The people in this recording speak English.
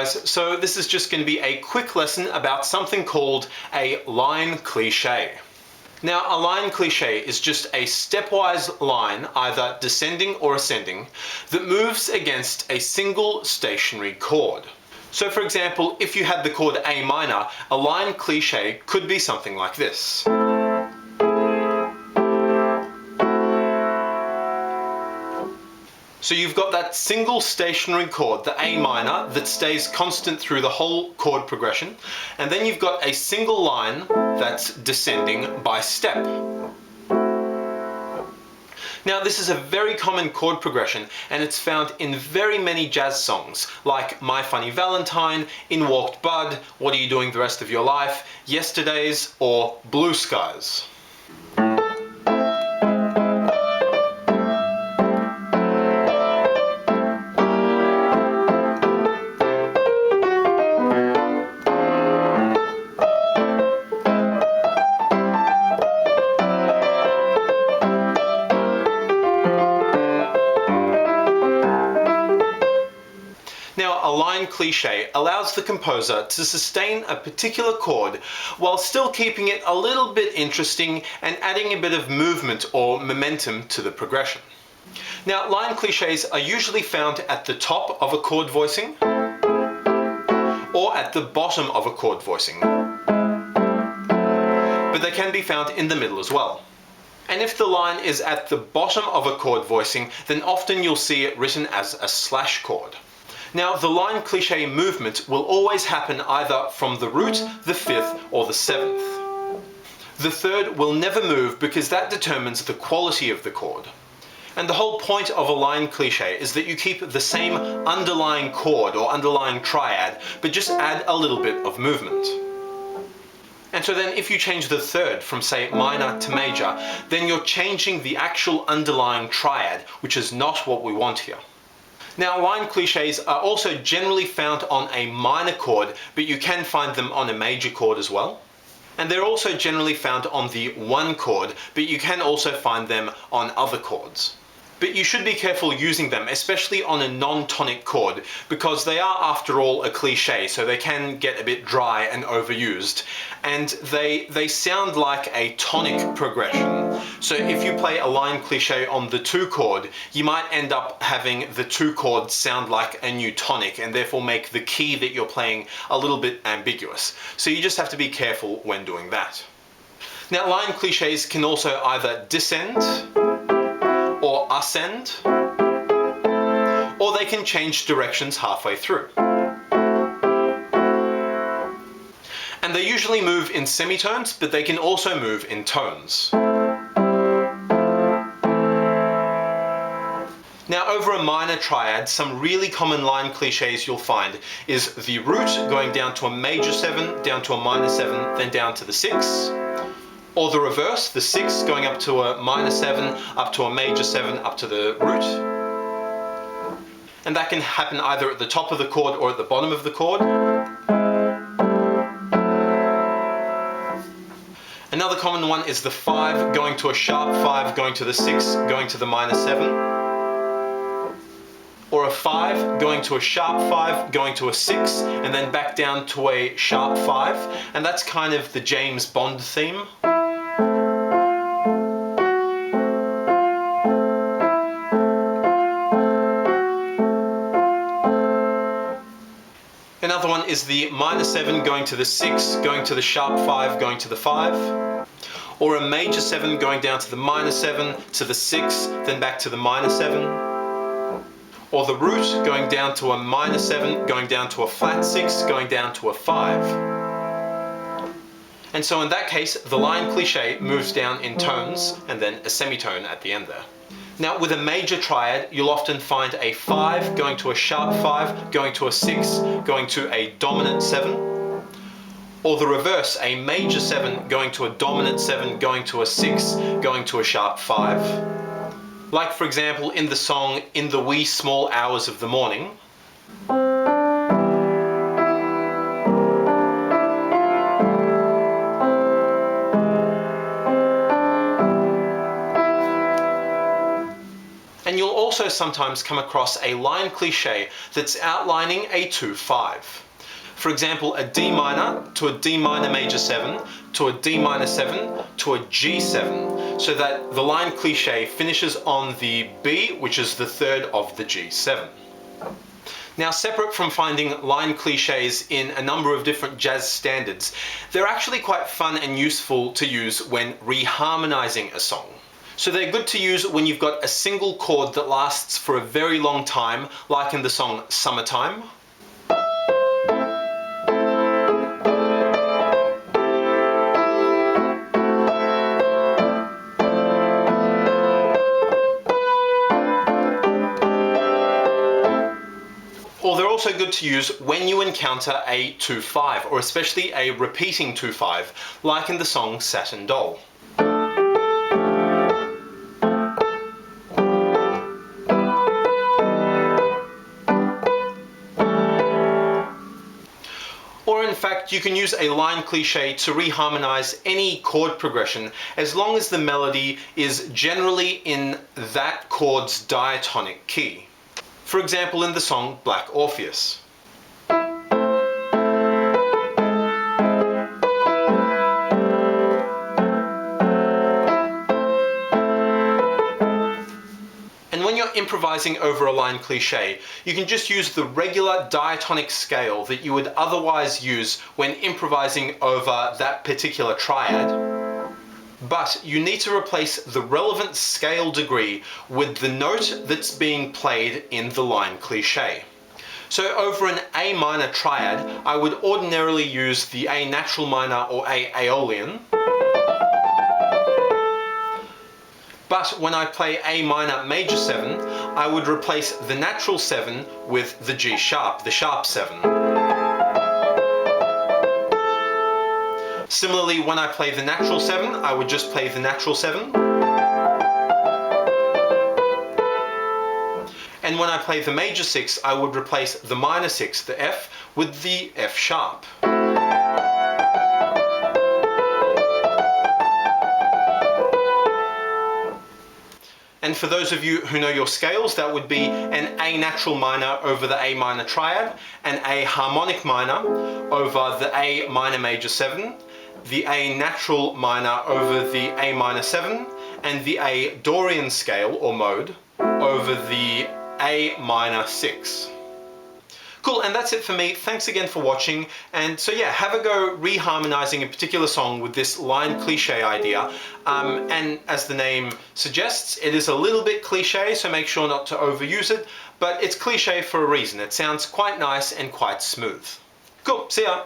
guys, so this is just going to be a quick lesson about something called a line cliche. Now, a line cliche is just a stepwise line, either descending or ascending, that moves against a single stationary chord. So for example, if you had the chord A minor, a line cliche could be something like this. So you've got that single stationary chord, the A minor, that stays constant through the whole chord progression, and then you've got a single line that's descending by step. Now this is a very common chord progression, and it's found in very many jazz songs like My Funny Valentine, In Walked Bud, What Are You Doing the Rest of Your Life, Yesterdays, or Blue Skies. Now, a line cliche allows the composer to sustain a particular chord while still keeping it a little bit interesting and adding a bit of movement or momentum to the progression. Now, line cliches are usually found at the top of a chord voicing or at the bottom of a chord voicing, but they can be found in the middle as well. And if the line is at the bottom of a chord voicing, then often you'll see it written as a slash chord. Now, the line cliche movement will always happen either from the root, the fifth, or the seventh. The third will never move because that determines the quality of the chord. And the whole point of a line cliche is that you keep the same underlying chord or underlying triad, but just add a little bit of movement. And so then if you change the third from, say, minor to major, then you're changing the actual underlying triad, which is not what we want here. Now, line cliches are also generally found on a minor chord, but you can find them on a major chord as well. And they're also generally found on the one chord, but you can also find them on other chords. But you should be careful using them, especially on a non-tonic chord, because they are, after all, a cliche, so they can get a bit dry and overused. And they sound like a tonic progression. So if you play a line cliche on the two chord, you might end up having the two chords sound like a new tonic, and therefore make the key that you're playing a little bit ambiguous. So you just have to be careful when doing that. Now, line cliches can also either descend or ascend, or they can change directions halfway through. And they usually move in semitones, but they can also move in tones. Now, over a minor triad, some really common line cliches you'll find is the root going down to a major 7, down to a minor 7, then down to the 6. Or the reverse, the 6 going up to a minor 7, up to a major 7, up to the root. And that can happen either at the top of the chord or at the bottom of the chord. Another common one is the 5 going to a sharp 5, going to the 6, going to the minor 7. Or a 5 going to a sharp 5, going to a 6, and then back down to a sharp 5. And that's kind of the James Bond theme. Another one is the minor 7 going to the 6, going to the sharp 5, going to the 5. Or a major 7 going down to the minor 7, to the 6, then back to the minor 7. Or the root going down to a minor 7, going down to a flat 6, going down to a 5. And so in that case, the line cliche moves down in tones, and then a semitone at the end there. Now, with a major triad, you'll often find a 5 going to a sharp 5, going to a 6, going to a dominant 7. Or the reverse, a major 7 going to a dominant 7, going to a 6, going to a sharp 5. Like, for example, in the song In the Wee Small Hours of the Morning. And you'll also sometimes come across a line cliché that's outlining a 2-5. For example, a D minor to a D minor major 7 to a D minor 7 to a G7, so that the line cliché finishes on the B, which is the third of the G7. Now, separate from finding line clichés in a number of different jazz standards, they're actually quite fun and useful to use when reharmonizing a song. So they're good to use when you've got a single chord that lasts for a very long time, like in the song Summertime. Or they're also good to use when you encounter a 2-5, or especially a repeating 2-5, like in the song Satin Doll. Or in fact, you can use a line cliché to reharmonize any chord progression as long as the melody is generally in that chord's diatonic key. For example, in the song Black Orpheus. And when you're improvising over a line cliché, you can just use the regular diatonic scale that you would otherwise use when improvising over that particular triad. But you need to replace the relevant scale degree with the note that's being played in the line cliché. So over an A minor triad, I would ordinarily use the A natural minor or A Aeolian. But when I play A minor major 7, I would replace the natural 7 with the G sharp, the sharp 7. Similarly, when I play the natural 7, I would just play the natural 7. And when I play the major 6, I would replace the minor 6, the F, with the F sharp. And for those of you who know your scales, that would be an A natural minor over the A minor triad, an A harmonic minor over the A minor major 7, the A natural minor over the A minor 7, and the A Dorian scale or mode over the A minor 6. Cool, and that's it for me. Thanks again for watching. And so yeah, have a go reharmonizing a particular song with this line cliché idea. And as the name suggests, it is a little bit cliché, so make sure not to overuse it, but it's cliché for a reason. It sounds quite nice and quite smooth. Cool, see ya.